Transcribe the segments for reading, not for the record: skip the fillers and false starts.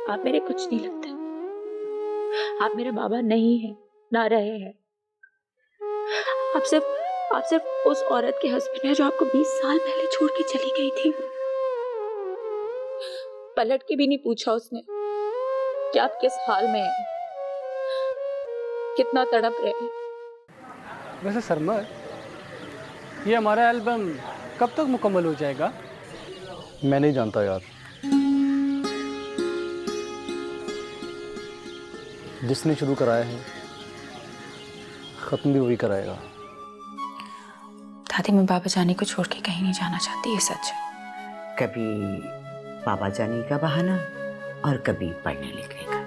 आप मेरे कुछ नहीं लगते। आप मेरे बाबा नहीं हैं, ना रहे हैं। आप सिर्फ उस औरत के हस्बैंड हैं जो आपको 20 साल पहले छोड़ के चली गई थी। पलट के भी नहीं पूछा उसने कि आप किस हाल में हैं, कितना तड़प रहे हैं। वैसे सरमद, ये हमारा एल्बम कब तक मुकम्मल हो जाएगा? मैं नहीं जानता यार। जिसने शुरू कराया है खत्म भी वही कराएगा। दादी, मैं बाबा जानी को छोड़ के कहीं नहीं जाना चाहती, ये सच है। कभी बाबा जाने का बहाना और कभी पढ़ने लिखने का।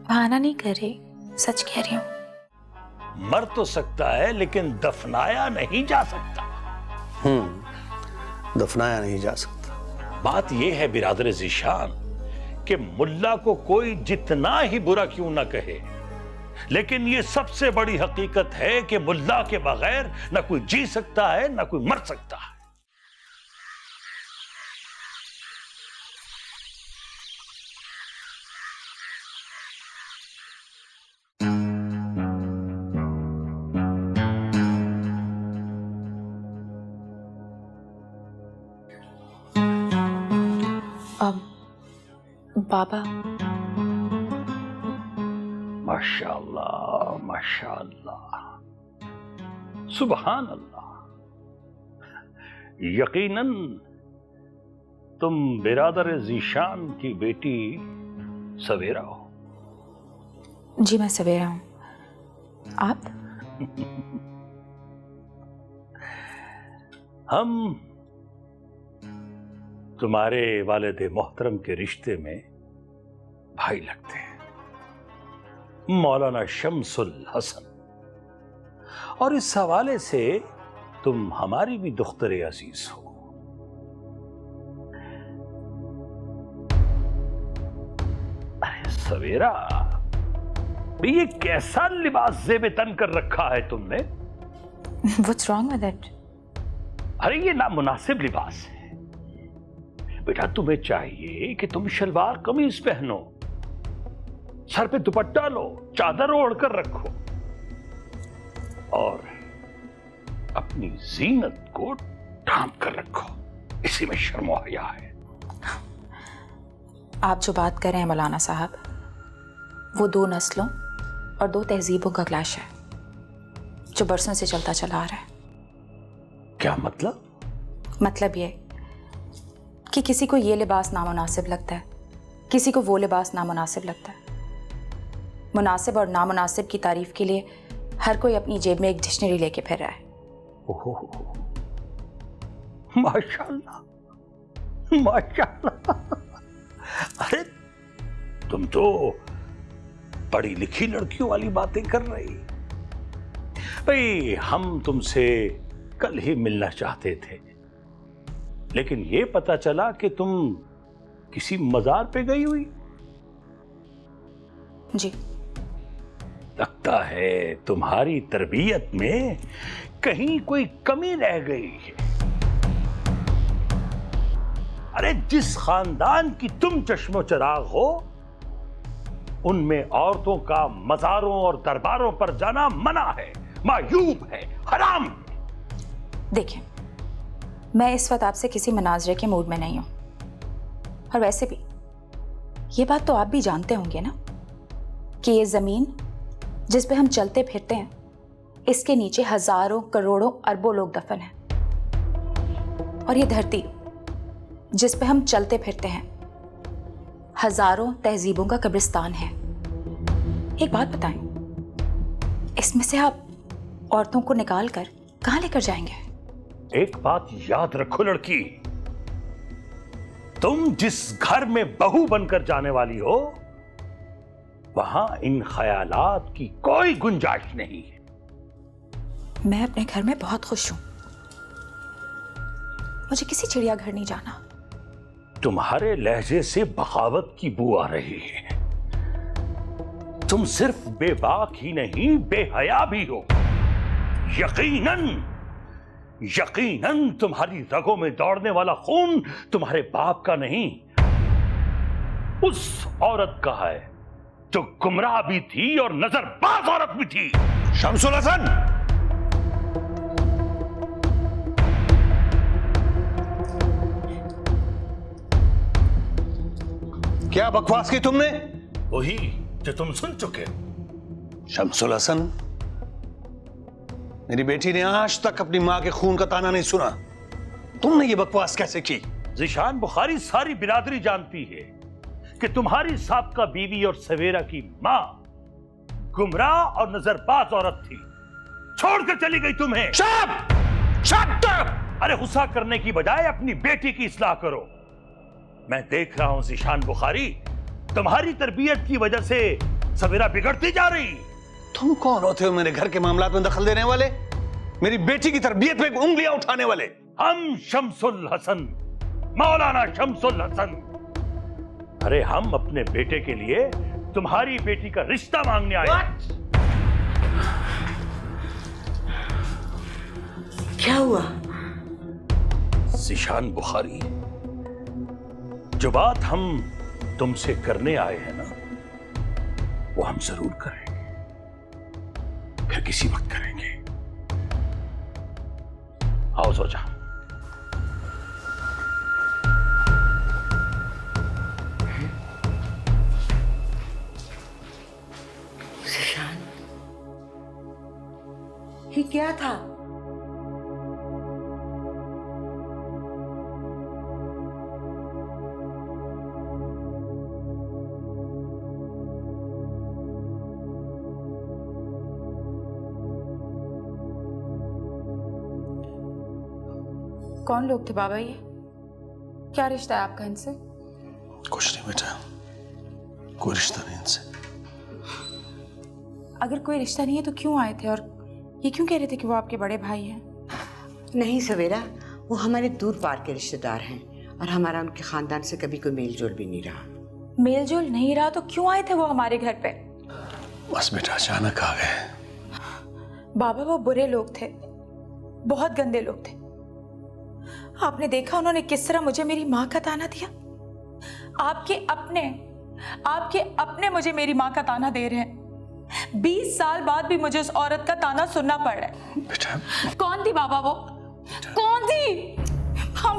बहाना नहीं कर रही, सच कह रही हूँ। मर तो सकता है लेकिन दफनाया नहीं जा सकता। दफनाया नहीं जा सकता। बात यह है बिरादर ज़ीशान कि मुल्ला को कोई जितना ही बुरा क्यों ना कहे, लेकिन ये सबसे बड़ी हकीकत है कि मुल्ला के बगैर ना कोई जी सकता है ना कोई मर सकता है। बाबा, माशाअल्लाह माशाअल्लाह, सुभान अल्लाह। यकीनन तुम बिरादर ज़ीशान की बेटी सवेरा हो। जी मैं सवेरा हूँ। आप? हम तुम्हारे वालिद मोहतरम के रिश्ते में भाई लगते हैं, मौलाना शम्सुल हसन, और इस हवाले से तुम हमारी भी दुख्तर अजीज हो। अरे सवेरा, ये कैसा लिबास ज़ेब तन कर रखा है तुमने? What's wrong with it? अरे ये नामुनासिब लिबास है बेटा। तुम्हें चाहिए कि तुम शलवार कमीज पहनो, सर पे दुपट्टा लो, चादर ओढ़कर रखो और अपनी जीनत को ढांप कर रखो। इसी में शर्म हया है। आप जो बात कर रहे हैं मौलाना साहब, वो दो नस्लों और दो तहजीबों का क्लैश है जो बरसों से चलता चला आ रहा है। क्या मतलब? मतलब ये कि किसी को ये लिबास नामुनासिब लगता है, किसी को वो लिबास नामुनासिब लगता है। मुनासिब और नामुनासिब की तारीफ के लिए हर कोई अपनी जेब में एक डिक्शनरी लेके फिर रहा है। ओहो, माशाल्लाह माशाल्लाह। अरे तुम तो पढ़ी लिखी लड़कियों वाली बातें कर रही। भाई हम तुमसे कल ही मिलना चाहते थे, लेकिन ये पता चला कि तुम किसी मजार पे गई हुई। जी। लगता है तुम्हारी तरबियत में कहीं कोई कमी रह गई है। अरे जिस खानदान की तुम चश्मो चिराग हो, उनमें औरतों का मजारों और दरबारों पर जाना मना है, मायूब है, हराम है। देखिए, मैं इस वक्त आपसे किसी मनाजरे के मूड में नहीं हूं, और वैसे भी ये बात तो आप भी जानते होंगे ना कि ये जमीन जिस पे हम चलते फिरते हैं, इसके नीचे हजारों करोड़ों अरबों लोग दफन हैं, और ये धरती जिस पे हम चलते फिरते हैं, हजारों तहजीबों का कब्रिस्तान है। एक बात बताएं, इसमें से आप औरतों को निकाल कर कहां लेकर जाएंगे? एक बात याद रखो लड़की, तुम जिस घर में बहू बनकर जाने वाली हो, वहां इन ख्यालात की कोई गुंजाइश नहीं है। मैं अपने घर में बहुत खुश हूं, मुझे किसी चिड़ियाघर नहीं जाना। तुम्हारे लहजे से बगावत की बू आ रही है। तुम सिर्फ बेबाक ही नहीं, बेहया भी हो। यकीनन तुम्हारी रगों में दौड़ने वाला खून तुम्हारे बाप का नहीं, उस औरत का है जो गुमराह भी थी और नजरबाज औरत भी थी। शमसुल हसन, क्या बकवास की तुमने? वही जो तुम सुन चुके। शमसुल हसन, मेरी बेटी ने आज तक अपनी मां के खून का ताना नहीं सुना। तुमने ये बकवास कैसे की? ज़ीशान बुखारी सारी बिरादरी जानती है कि तुम्हारी साबका बीवी और सवेरा की मां गुमराह और नजरबाज औरत थी, छोड़कर चली गई तुम्हें। चुप! Shut up! अरे गुस्सा करने की बजाय अपनी बेटी की इस्लाह करो। मैं देख रहा हूं ज़ीशान बुखारी, तुम्हारी तरबियत की वजह से सवेरा बिगड़ती जा रही। तुम कौन होते हो मेरे घर के मामलात में दखल देने वाले? मेरी बेटी की तरबियत पे उंगलियां उठाने वाले? हम शमसुल हसन, मौलाना शमसुल हसन, अरे हम अपने बेटे के लिए तुम्हारी बेटी का रिश्ता मांगने आए। क्या हुआ? ज़ीशान बुखारी, जो बात हम तुमसे करने आए हैं ना, वो हम जरूर करेंगे, फिर किसी वक्त करेंगे। आओ सो जा। ज़ीशान, ये क्या था? कौन लोग थे बाबा ये? क्या रिश्ता है आपका इनसे? कुछ नहीं बेटा, कोई रिश्ता नहीं इनसे। अगर कोई रिश्ता नहीं है तो क्यों आए थे, और ये क्यों कह रहे थे कि वो आपके बड़े भाई हैं? नहीं सवेरा, वो हमारे दूर पार के रिश्तेदार हैं और हमारा उनके खानदान से कभी कोई मेल जोल भी नहीं रहा। मेल जोल नहीं रहा तो क्यों आए थे वो हमारे घर पे? बस बेटा अचानक आ गए। बाबा वो बुरे लोग थे, बहुत गंदे लोग थे। आपने देखा उन्होंने किस तरह मुझे मेरी माँ का ताना दिया। आपके अपने मुझे मेरी माँ का ताना दे रहे हैं। 20 साल बाद भी मुझे उस औरत का ताना सुनना पड़ रहा है। बेटा कौन थी बाबा वो? कौन थी? हम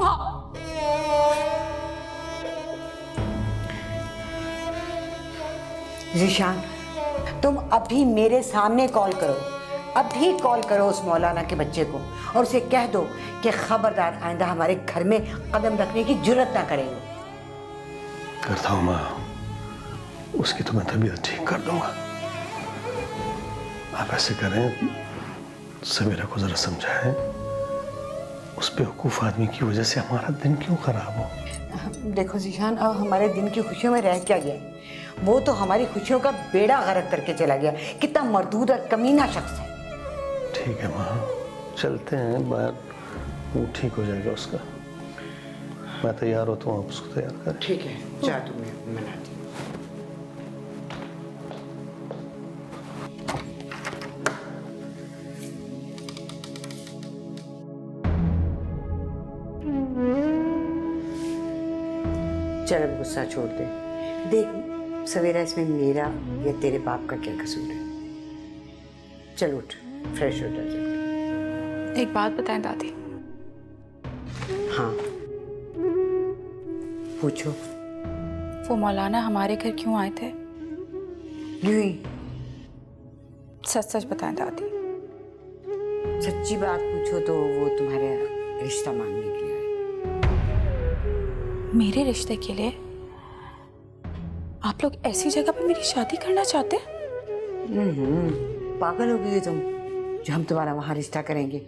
ज़ीशान, तुम अभी मेरे सामने कॉल करो, अभी कॉल करो उस मौलाना के बच्चे को और उसे कह दो कि खबरदार आइंदा हमारे घर में कदम रखने की जुर्रत ना करेंगे। करता हूँ माँ, उसकी तो मैं तबीयत ठीक कर दूंगा। आप ऐसे करें, सवेरा को जरा समझाएं, उस बेवकूफ आदमी की वजह से हमारा दिन क्यों खराब हो। देखो ज़ीशान, अब हमारे दिन की खुशियों में रह क्या गया? वो तो हमारी खुशियों का बेड़ा गर्क करके चला गया। कितना मर्दूद और कमीना शख्स है। ठीक है माँ, चलते हैं बाहर, वो ठीक हो जाएगा उसका। मैं तैयार होता हूँ, आप उसको तैयार करें। ठीक है, जा तुम्हें मनाती। चल अब गुस्सा छोड़ दे। देख सवेरा, इसमें मेरा या तेरे बाप का क्या कसूर है? चल उठ, फ्रेश हो जा जल्दी। एक बात बताएं दादी। हाँ पूछो। वो मौलाना हमारे घर क्यों आए थे? यूं ही। सच सच बताएं दादी। सच्ची बात पूछो तो वो तुम्हारे रिश्ता मांगने के लिए आए। मेरे रिश्ते के लिए? आप लोग ऐसी जगह पे मेरी शादी करना चाहते हैं? पागल हो गई हो तुम, जो हम तुम्हारा वहां रिश्ता करेंगे।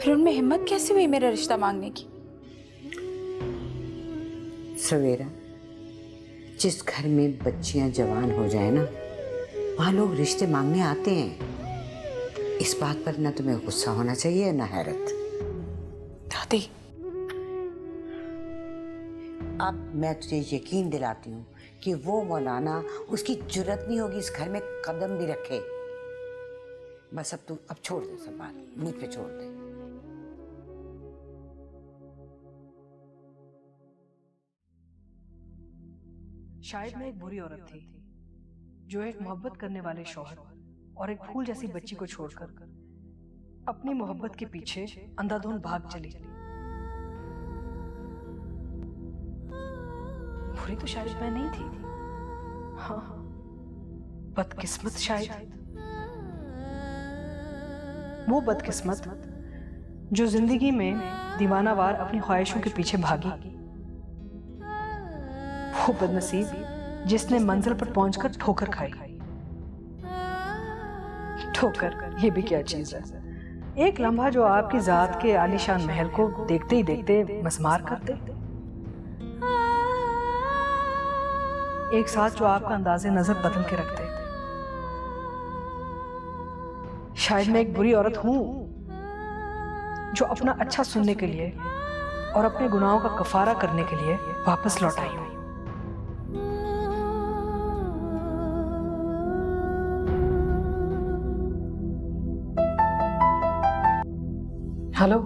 फिर उनमें हिम्मत कैसे हुई मेरा रिश्ता मांगने की? सवेरा, जिस घर में बच्चियां जवान हो जाए ना, वहां लोग रिश्ते मांगने आते हैं। इस बात पर ना तुम्हें गुस्सा होना चाहिए ना हैरत। दादी, अब मैं तुझे यकीन दिलाती हूँ कि वो मौलाना, उसकी जुर्रत नहीं होगी इस घर में कदम भी रखे। बस अब तू अब छोड़ दे सब बात, मुझ पे छोड़ दे। शायद मैं एक बुरी औरत थी जो एक मोहब्बत करने वाले शौहर और एक फूल जैसी बच्ची को छोड़कर अपनी मोहब्बत के पीछे अंधाधुंध भाग चली। बुरी तो शायद मैं नहीं थी, हाँ बदकिस्मत शायद। वो बदकिस्मत जो जिंदगी में दीवानावार अपनी ख्वाहिशों के पीछे भागी, वो बदनसीब जिसने मंजिल पर पहुंचकर ठोकर खाई। ठोकर ये भी क्या चीज है, एक लम्हा जो आपकी जात के आलीशान महल को देखते ही देखते मसमार कर दे, एक साथ जो आपका अंदाजे नजर बदल के रखते। शायद मैं एक बुरी औरत हूं जो अपना अच्छा सुनने के लिए और अपने गुनाहों का कफारा करने के लिए वापस लौट आई हूं। हेलो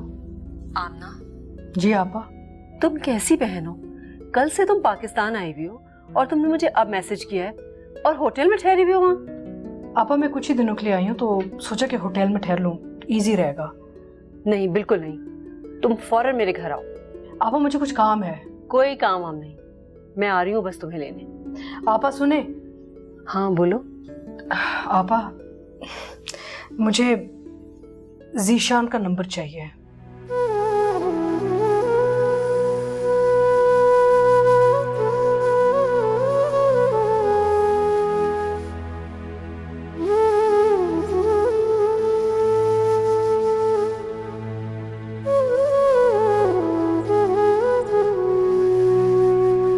आमना, जी आपा। तुम कैसी बहन हो? कल से तुम पाकिस्तान आई हुई हो और तुमने मुझे अब मैसेज किया है और होटल में ठहरी हुई हो वहाँ। आपा मैं कुछ ही दिनों के लिए आई हूँ तो सोचा कि होटल में ठहर लूँ, इजी रहेगा। नहीं बिल्कुल नहीं, तुम फौरन मेरे घर आओ। आपा मुझे कुछ काम है। कोई काम वाम नहीं, मैं आ रही हूँ बस तुम्हें लेने। आपा सुने। हाँ बोलो। आपा मुझे जीशान का नंबर चाहिए।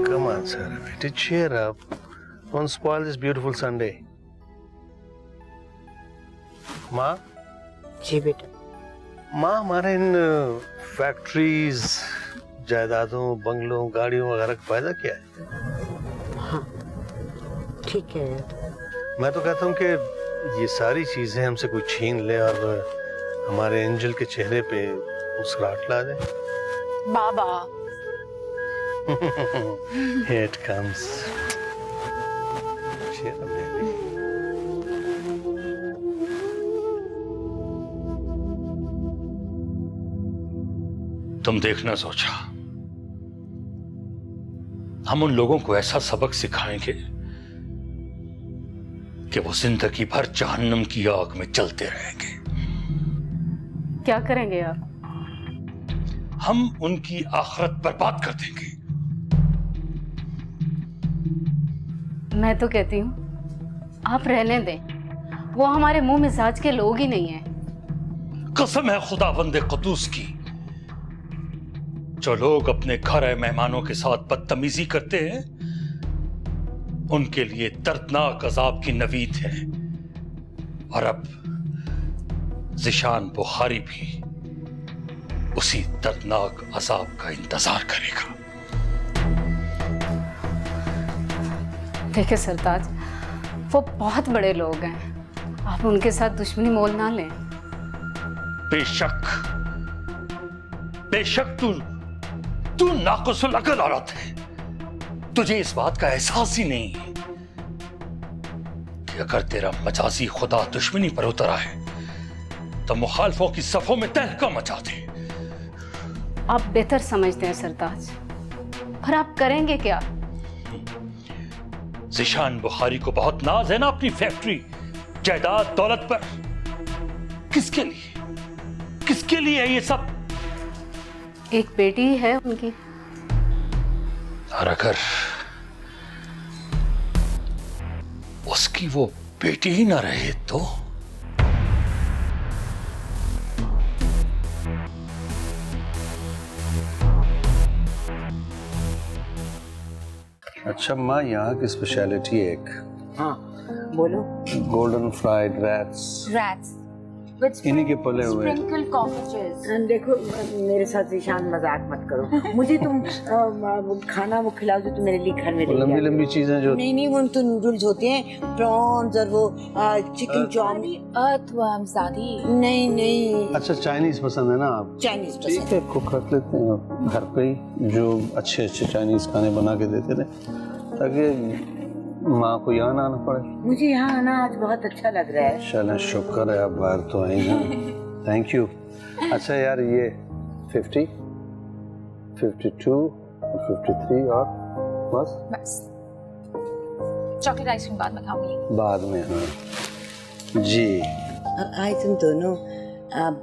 Come on, Sarah, baby, cheer up. Don't spoil this beautiful Sunday. माँ, जी बेटा। माँ हमारे इन फैक्ट्रीज, जायदादों, बंगलों, गाड़ियों वगैरह का फायदा क्या है? हाँ ठीक है। मैं तो कहता हूँ कि ये सारी चीजें हमसे कोई छीन ले और हमारे एंजल के चेहरे पे मुस्कुराहट ला दे। बाबा Here it comes. Cheer up, baby. तुम देखना सोचा, हम उन लोगों को ऐसा सबक सिखाएंगे कि वो जिंदगी भर जहन्नम की आग में जलते रहेंगे। क्या करेंगे आप? हम उनकी आखिरत बर्बाद कर देंगे। मैं तो कहती हूँ आप रहने दें, वो हमारे मुंह मिजाज के लोग ही नहीं हैं। कसम है खुदावंद कुद्दूस की, जो लोग अपने घर आए मेहमानों के साथ बदतमीजी करते हैं उनके लिए दर्दनाक अजाब की नवीद है। और अब ज़िशान बुखारी भी उसी दर्दनाक अजाब का इंतजार करेगा। देखिए सरताज, वो बहुत बड़े लोग हैं, आप उनके साथ दुश्मनी मोल ना लें। बेशक बेशक तू नाक़ुसुल अक़ल औरत है। तुझे इस बात का एहसास ही नहीं है कि अगर तेरा मजाजी खुदा दुश्मनी पर उतर आए तो मुखालफों की सफों में तहलका मचा दे। आप बेहतर समझते हैं सरताज, पर आप करेंगे क्या? ज़िशान बुखारी को बहुत नाज है ना अपनी फैक्ट्री, जायदाद, दौलत पर। किसके लिए है ये सब? एक बेटी ही है उनकी। और अगर उसकी वो बेटी ही ना रहे तो? अच्छा माँ, यहाँ की स्पेशलिटी है एक। हाँ बोलो। Golden fried rats. रैट्स इन्हीं के पले हुए। Sprinkled cockroaches. देखो मेरे साथ ईशान मजाक मत करो। मुझे तुम खाना वो खिलाओ जो तुम मेरे लिए घर में ले लंबी लंबी चीजें जो। नहीं वो तो नूडल्स होते हैं, प्रॉन्स और वो चिकन चाउमीन। अर्थवर्म्स दादी। नहीं। अच्छा चाइनीज पसंद है ना आप? चाइनीज ठीक है, कुक रख लेते हैं घर पे ही, जो अच्छे चाइनीज खाने बना के देते थे। ताकि माँ को यहाँ ना आना पड़े। मुझे यहाँ आना आज बहुत अच्छा लग रहा है। चलें, शुक्र है आप बाहर तो आई ना। Thank you. अच्छा यार, ये 50, 52 और 53 और बस चॉकलेट आइसक्रीम बाद में खाऊंगी। बाद में। हाँ जी। और आज तुम दोनों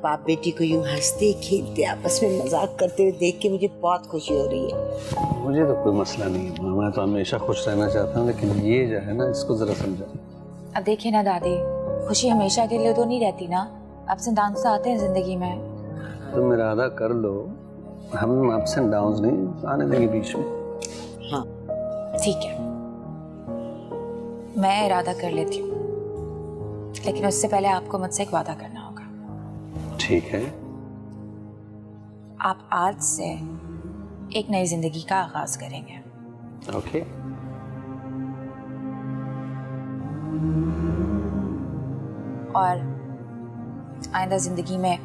बाप बेटी को यूं हंसते खेलते आपस में मजाक करते हुए देख के मुझे बहुत खुशी हो रही है। मुझे तो कोई मसला नहीं है, मैं तो हमेशा खुश रहना चाहता हूँ, लेकिन ये जो है ना, इसको जरा समझा। अब देखिए ना दादी, खुशी हमेशा के लिए तो नहीं रहती ना, अप्स एंड डाउन्स आते हैं जिंदगी में। तुम इरादा कर लो, हम अप्स एंड डाउन्स नहीं आने देंगे बीच में। हाँ ठीक है, मैं इरादा कर लेती हूँ, लेकिन उससे पहले आपको मुझसे एक वादा करना होगा। ठीक है। आप आज से एक नई जिंदगी का आगाज करेंगे। ओके। और आइंदा जिंदगी में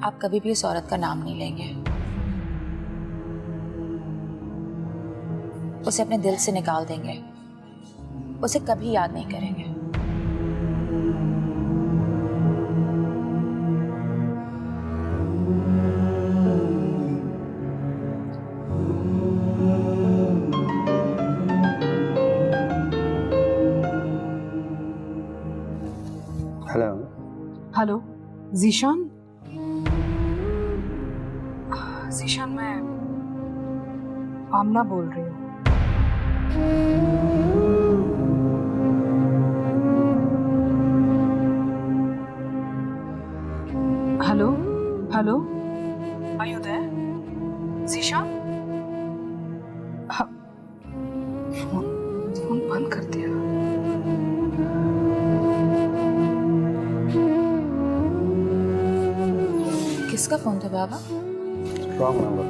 आप कभी भी उस औरत का नाम नहीं लेंगे, उसे अपने दिल से निकाल देंगे, उसे कभी याद नहीं करेंगे। हेलो। हेलो जीशान। जीशान, मैं आमना बोल रही हूँ। Hello hello, are you there Zeeshan? Phone बंद कर दिया। किसका फोन था बाबा? Wrong number.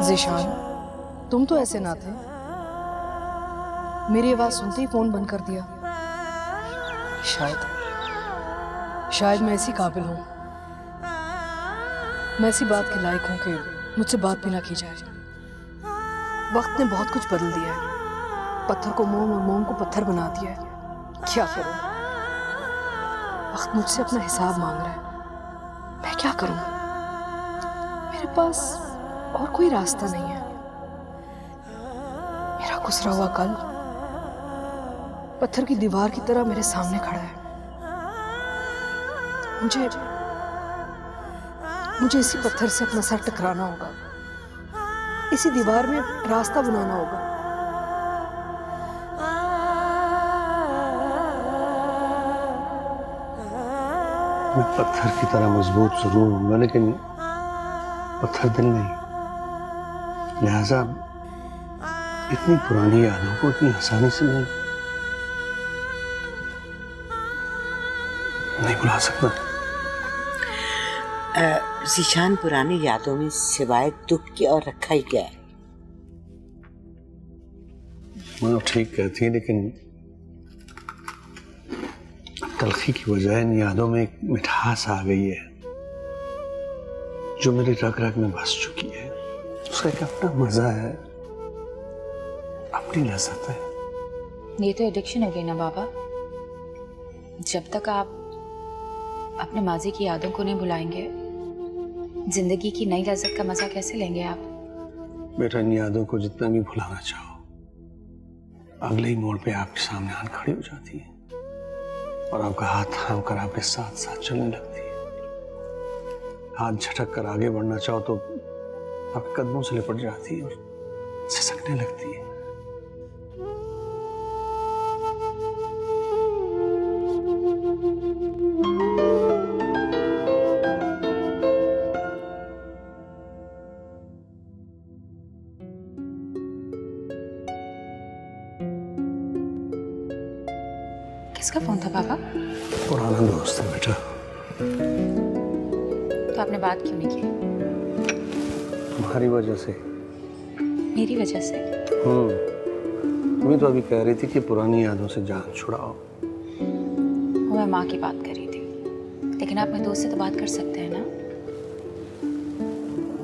जीशान, तुम तो ऐसे ना थे, मेरी आवाज सुनते ही फोन बंद कर दिया। शायद मैं ऐसी काबिल हूं, मैं ऐसी बात के लायक हूं कि मुझसे बात भी ना की जाए। वक्त ने बहुत कुछ बदल दिया है, पत्थर को मोम और मोम को पत्थर बना दिया है। क्या करूं? वक्त मुझसे अपना हिसाब मांग रहा है, मैं क्या करूं? मेरे पास और कोई रास्ता नहीं है। मेरा गुजरा हुआ कल पत्थर की दीवार की तरह मेरे सामने खड़ा है। मुझे इसी पत्थर से अपना सर टकराना होगा, इसी दीवार में रास्ता बनाना होगा। मैं पत्थर की तरह मजबूत जरूर हूँ, लेकिन पत्थर दिल नहीं। लिहाजा इतनी पुरानी यादों को इतनी आसानी से नहीं भुला सकता। जीशान, पुरानी यादों में सिवाय दुख के और रखा ही क्या है? मैं ठीक कहती है, लेकिन तलखी की वजह इन यादों में एक मिठास आ गई है जो मेरी रग रग में बस चुकी है। उसका एक अपना मजा है, अपनी लज्जत है। ये तो एडिक्शन हो गई ना बाबा। जब तक आप अपने माजी की यादों को नहीं भुलाएंगे, जिंदगी की नई लज्जत का मजा कैसे लेंगे आप? बेटा, इन यादों को जितना भी भुलाना चाहो, अगले ही मोड़ पे आपके सामने आन खड़ी हो जाती है और आपका हाथ थाम कर आपके साथ साथ चलने लगती है। हाथ झटक कर आगे बढ़ना चाहो तो आपके कदमों से लिपट जाती है और सिसकने लगती है। किसका फोन था पापा? पुराना दोस्त है बेटा, तो आपने बात क्यों नहीं की? तुम्हारी वजह से। मेरी वजह से? तुम्हें तो अभी कह रही थी कि पुरानी यादों से जान छुड़ाओ। वो मैं माँ की बात कर रही थी, लेकिन आप अपने दोस्त से तो बात कर सकते हैं ना।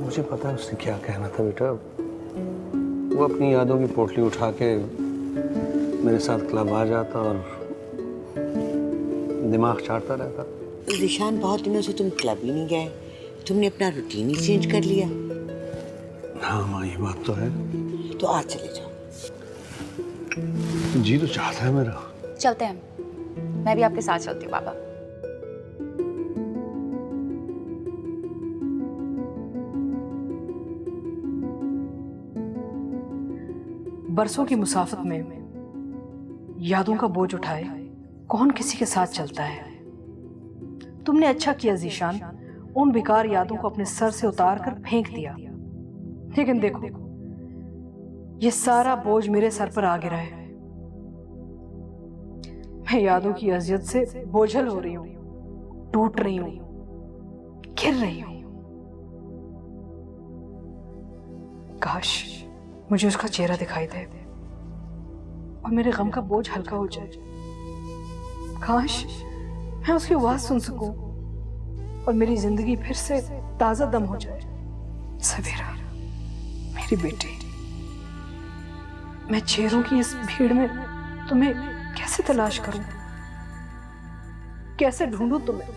मुझे पता है उससे क्या कहना था बेटा। वो अपनी यादों की पोटली उठा के मेरे साथ क्लब आ जाता और दिमाग चाटता रहता। ज़ीशान, बहुत दिनों से तुम क्लब ही नहीं गए, तुमने अपना रूटीन ही चेंज कर लिया। हाँ माँ, ये बात तो है। तो आज चले जाओ। जी तो चाहता है मेरा। चलते हैं, मैं भी आपके साथ चलती हूँ बाबा। बरसों की मुसाफत में यादों का बोझ उठाए कौन किसी के साथ चलता है। तुमने अच्छा किया ज़ीशान, उन बेकार यादों को अपने सर से उतार कर फेंक दिया। लेकिन देखो, ये सारा बोझ मेरे सर पर आ गिरा है। मैं यादों की अजियत से बोझल हो रही हूं, टूट रही हूं, गिर रही हूं। काश मुझे उसका चेहरा दिखाई दे और मेरे गम का बोझ हल्का हो जाए। काश मैं उसकी आवाज सुन सकूं और मेरी जिंदगी फिर से ताजा दम हो जाए। सवेरा, मेरी बेटी, मैं चेहरों की इस भीड़ में तुम्हें कैसे तलाश करूं, कैसे ढूंढूं तुम्हें?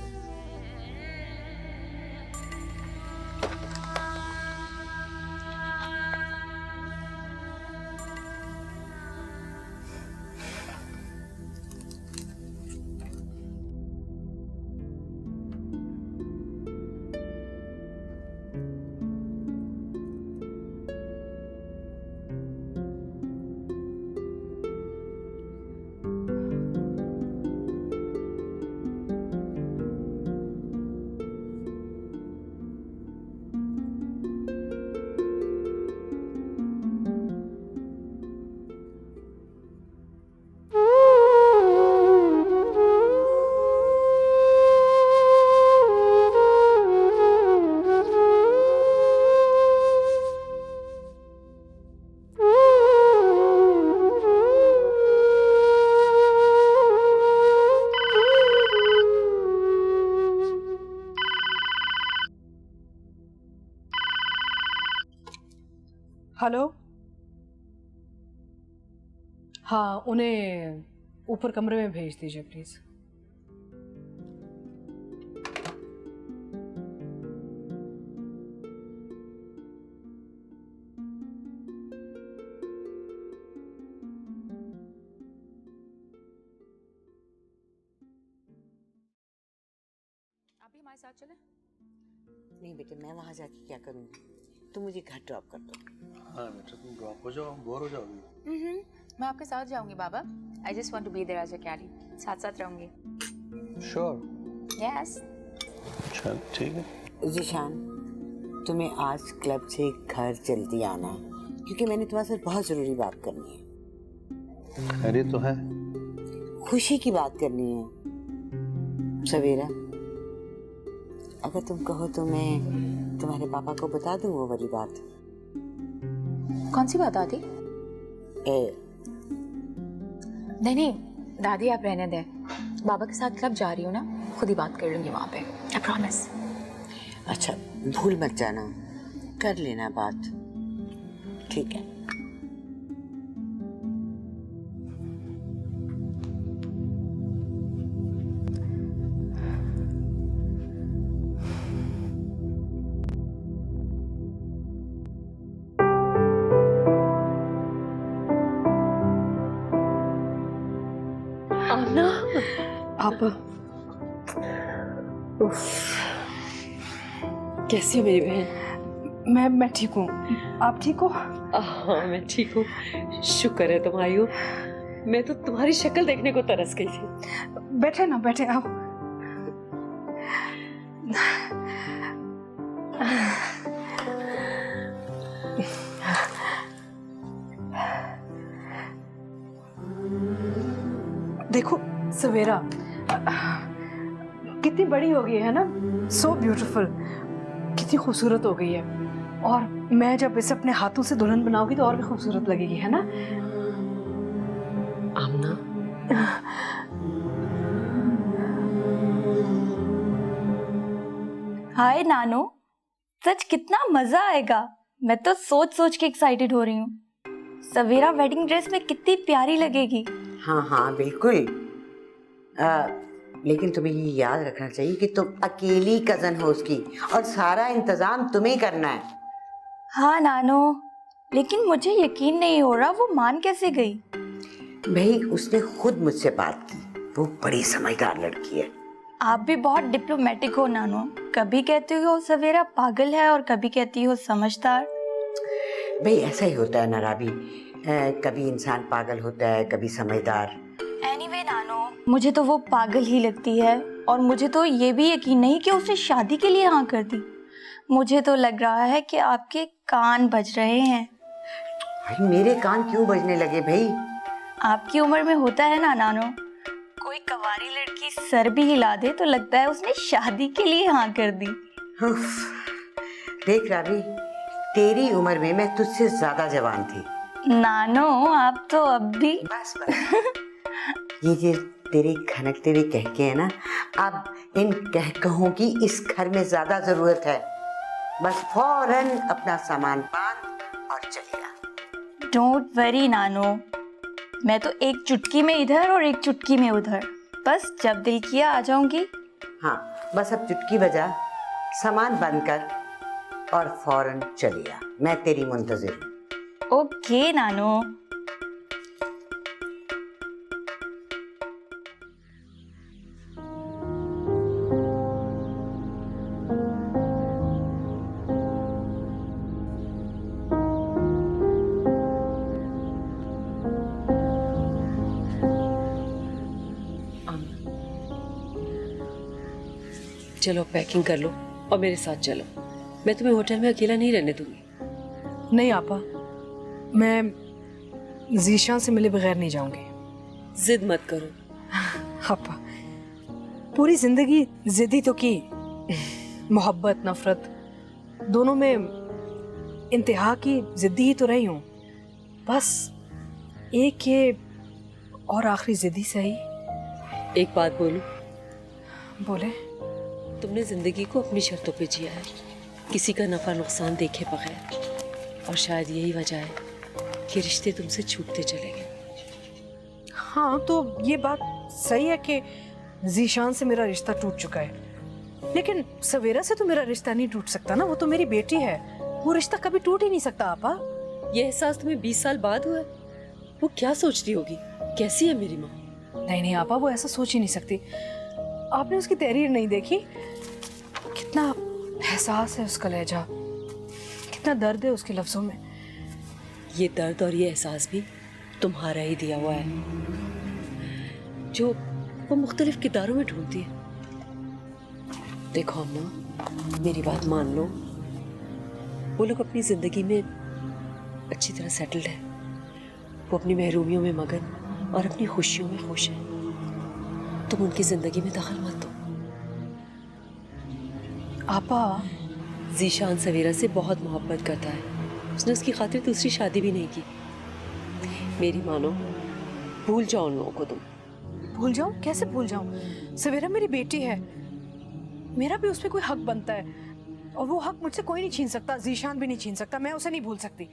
हेलो, हाँ, उन्हें ऊपर कमरे में भेज दीजिए प्लीज। आप भी हमारे साथ चलें? नहीं बेटे, मैं वहां जाके क्या करूंगी, तुम मुझे घर ड्रॉप कर दो। हाँ बेटा, तुम ड्रॉप हो जाओ, बोर हो जाओगी। मैं आपके साथ जाऊंगी बाबा। I just want to be there as a carry. साथ साथ रहूंगी। श्योर। यस। चल ठीक है। ज़ीशान, तुम्हें आज क्लब से घर जल्दी आना है, क्योंकि मैंने तुम्हारे साथ बहुत जरूरी बात करनी है। खैरियत तो है? खुशी की बात करनी है। सवेरा, अगर तुम कहो तो मैं तुम्हारे पापा को बता दूं वो वाली बात। कौन सी बात आती? नहीं, दादी आप रहने दें। बाबा के साथ क्लब जा रही हूँ ना, खुद ही बात कर लूंगी वहाँ पे। I promise. अच्छा, भूल मत जाना, कर लेना बात, ठीक है? आप कैसी हो मेरी बहन? मैं ठीक हूँ, आप ठीक हो? हाँ, मैं ठीक हूँ। शुक्र है तुम आई हो। मैं तो तुम्हारी शक्ल देखने को तरस गई थी। बैठे ना, बैठे, आओ। देखो सवेरा, कितनी बड़ी हो गई है ना, सो ब्यूटीफुल, कितनी खूबसूरत हो गई है। और मैं जब इसे अपने हाथों से दुल्हन बनाऊंगी तो और भी खूबसूरत लगेगी, है ना आमना? हाय नानो, सच कितना मजा आएगा। मैं तो सोच सोच के एक्साइटेड हो रही हूँ। सवेरा वेडिंग ड्रेस में कितनी प्यारी लगेगी। हाँ हाँ बिल्कुल। लेकिन तुम्हें ये याद रखना चाहिए कि तुम अकेली कजन हो उसकी और सारा इंतजाम तुम्हें करना है। हाँ नानो, लेकिन मुझे यकीन नहीं हो रहा वो मान कैसे गई। भाई उसने खुद मुझसे बात की, वो बड़ी समझदार लड़की है। आप भी बहुत डिप्लोमेटिक हो नानो, कभी कहती हो सवेरा पागल है और कभी कहती हो समझदार। भाई ऐसा ही होता है ना राबी, कभी इंसान पागल होता है कभी समझदार। एनीवे नानो, मुझे तो वो पागल ही लगती है और मुझे तो ये भी यकीन नहीं कि उसने शादी के लिए हाँ कर दी। मुझे तो लग रहा है कि आपके कान बज रहे हैं। भाई मेरे कान क्यों बजने लगे भाई? आपकी उम्र में होता है ना नानो, कोई कवारी लड़की सर भी हिला दे तो लगता है उसने शादी के लिए हाँ कर दी। देख राबी, तेरी उम्र में मैं तुझसे ज्यादा जवान थी। नानो आप तो अब भी बस ये जो तेरे खनकते हुए कहके है ना, अब इन कहकहों की इस घर में ज्यादा जरूरत है। बस फौरन अपना सामान बांध और चले आ। डोंट वरी नानो, मैं तो एक चुटकी में इधर और एक चुटकी में उधर, बस जब दिल किया आ जाऊंगी। हाँ बस अब चुटकी बजा, सामान बंद कर और फौरन चले आ। मैं तेरी मुंतजिर हूँ। ओके नानो। चलो पैकिंग कर लो और मेरे साथ चलो। मैं तुम्हें होटल में अकेला नहीं रहने दूंगी। नहीं आपा, मैं जीशान से मिले बगैर नहीं जाऊंगी। जिद मत करो। आपा पूरी जिंदगी जिद्दी तो की, मोहब्बत नफरत दोनों में इंतहा की जिद्दी ही तो रही हूँ। बस एक ये और आखिरी जिद्दी सही। एक बात बोलूं? बोले। तुमने जिंदगी को अपनी शर्तों पे जिया है, किसी का नफा नुकसान देखे बगैर, और शायद यही वजह है कि रिश्ते तुमसे छूटते चले गए। हाँ तो ये बात सही है कि जीशान से मेरा रिश्ता टूट चुका है, लेकिन सवेरा से तो मेरा रिश्ता नहीं टूट सकता ना। वो तो मेरी बेटी है, वो रिश्ता कभी टूट ही नहीं सकता। आपा ये एहसास तुम्हें 20 साल बाद हुआ? वो क्या सोचती होगी, कैसी है मेरी माँ? नहीं नहीं आपा, वो ऐसा सोच ही नहीं सकती। आपने उसकी तहरीर नहीं देखी, कितना एहसास है उसका लहजा, कितना दर्द है उसके लफ्जों में। ये दर्द और ये एहसास भी तुम्हारा ही दिया हुआ है, जो वो मुख्तलिफ किरदारों में ढूंढती है। देखो अम्मा, मेरी बात मान लो, वो लोग अपनी जिंदगी में अच्छी तरह सेटल्ड है। वो अपनी महरूमियों में मगन और अपनी खुशियों में खुश है। तुम उनकी जिंदगी में दखल मत दो। आपा जीशान सवेरा से बहुत मोहब्बत करता है, उसने उसकी खातिर दूसरी शादी भी नहीं की। मेरी मानो, भूल जाओ उन लोगों को। तुम भूल जाऊं? कैसे भूल जाऊं? सवेरा मेरी बेटी है, मेरा भी उस पर कोई हक बनता है, और वो हक मुझसे कोई नहीं छीन सकता, जीशान भी नहीं छीन सकता। मैं उसे नहीं भूल सकती।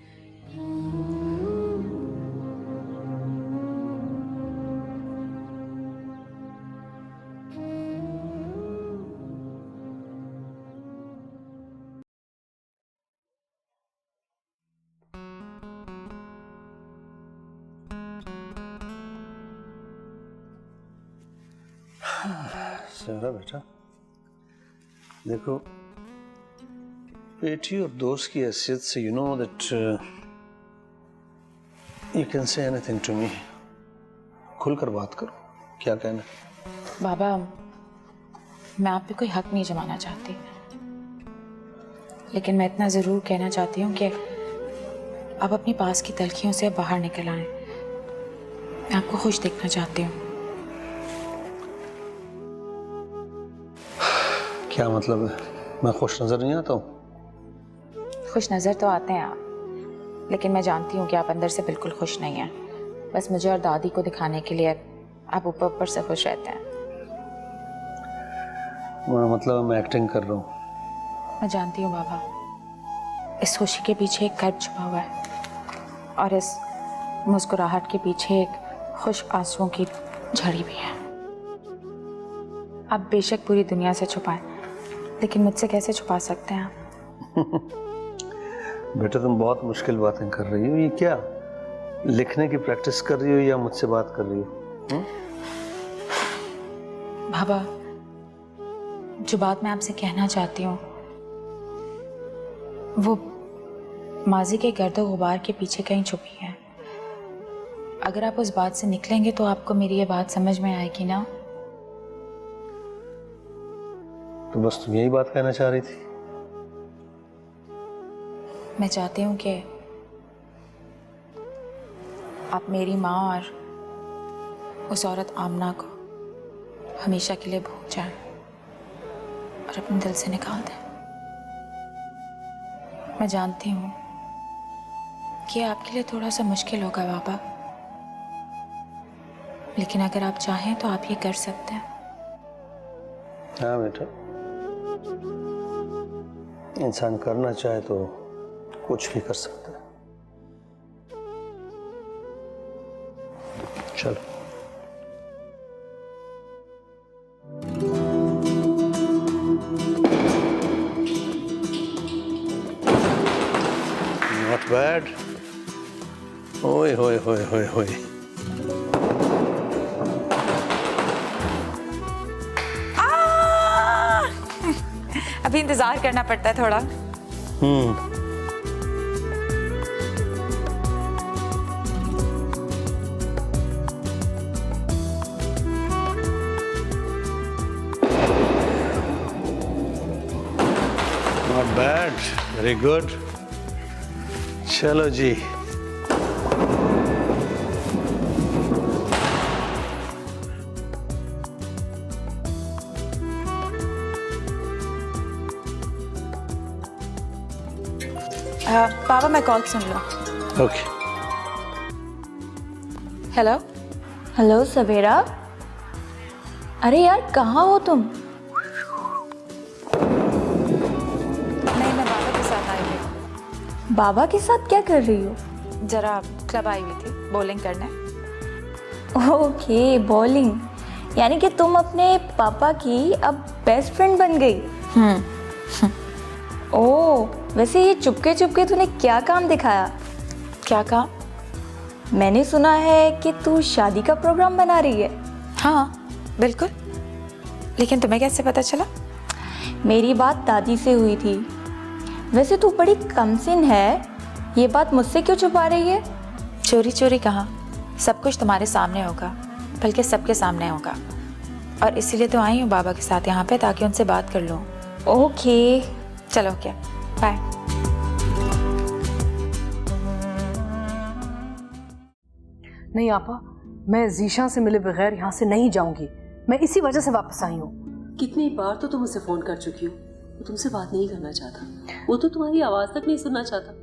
सवेरा बेटा, देखो बेटी और दोस्त की हैसियत से you know that you can say anything to me. खुलकर बात करो, क्या कहना? बाबा, मैं आप पे कोई हक नहीं जमाना चाहती, लेकिन मैं इतना ज़रूर कहना चाहती हूँ कि आप अपनी पास की तलखियों से बाहर निकल आएं। मैं आपको खुश देखना चाहती हूँ। क्या मतलब है? मैं खुश नजर नहीं आता हूँ? खुश नज़र तो आते हैं आप, लेकिन मैं जानती हूँ कि आप अंदर से बिल्कुल खुश नहीं हैं। बस मुझे और दादी को दिखाने के लिए आप ऊपर ऊपर से खुश रहते हैं। मतलब मैं एक्टिंग कर रहा हूँ। मैं जानती हूँ बाबा, इस खुशी के पीछे एक कर्ब छुपा हुआ है और इस मुस्कुराहट के पीछे एक खुश आंसुओं की झड़ी भी है। आप बेशक पूरी दुनिया से छुपाएं, लेकिन मुझसे कैसे छुपा सकते हैं आप? बेटा तुम बहुत मुश्किल बातें कर रही हो। ये क्या लिखने की प्रैक्टिस कर रही हो या मुझसे बात कर रही हो? बाबा, जो बात मैं आपसे कहना चाहती हूँ वो माजी के गर्दो गुबार के पीछे कहीं छुपी है। अगर आप उस बात से निकलेंगे तो आपको मेरी ये बात समझ में आएगी ना। तो बस तुम यही बात कहना चाह रही थी? मैं चाहती हूँ कि आप मेरी माँ और उस औरत आमना को हमेशा के लिए भूल जाएं और अपने दिल से निकाल दें। मैं जानती हूँ कि आपके लिए थोड़ा सा मुश्किल होगा बाबा, लेकिन अगर आप चाहें तो आप ये कर सकते हैं। हाँ बेटा, इंसान करना चाहे तो कुछ भी कर सकता है। चलो। Not bad. ओए होए होए होए होए। अभी इंतजार करना पड़ता है थोड़ा। Not bad. Very good. चलो जी। बाबा मैं कॉल सुन लो। ओके। हेलो। हेलो सवेरा, अरे यार कहाँ हो तुम? नहीं, मैं बाबा के साथ आई हुई। बाबा के साथ क्या कर रही हो? जरा क्लब आई हुई थी बॉलिंग करने। ओके, बॉलिंग, यानी कि तुम अपने पापा की अब बेस्ट फ्रेंड बन गई। ओह, वैसे ये चुपके चुपके तूने क्या काम दिखाया? क्या काम? मैंने सुना है कि तू शादी का प्रोग्राम बना रही है। हाँ बिल्कुल, लेकिन तुम्हें कैसे पता चला? मेरी बात दादी से हुई थी। वैसे तू बड़ी कमसिन है, ये बात मुझसे क्यों छुपा रही है? चोरी चोरी कहाँ, सब कुछ तुम्हारे सामने होगा, बल्कि सबके सामने होगा। और इसीलिए तो आई हूँ बाबा के साथ यहाँ पे, ताकि उनसे बात कर लूँ। ओके चलो क्या, बाय। नहीं आपा, मैं जीशा से मिले बगैर यहाँ से नहीं जाऊंगी। मैं इसी वजह से वापस आई हूँ। कितनी बार तो तुम उसे फोन कर चुकी हो, वो तुमसे बात नहीं करना चाहता, वो तो तुम्हारी आवाज तक नहीं सुनना चाहता।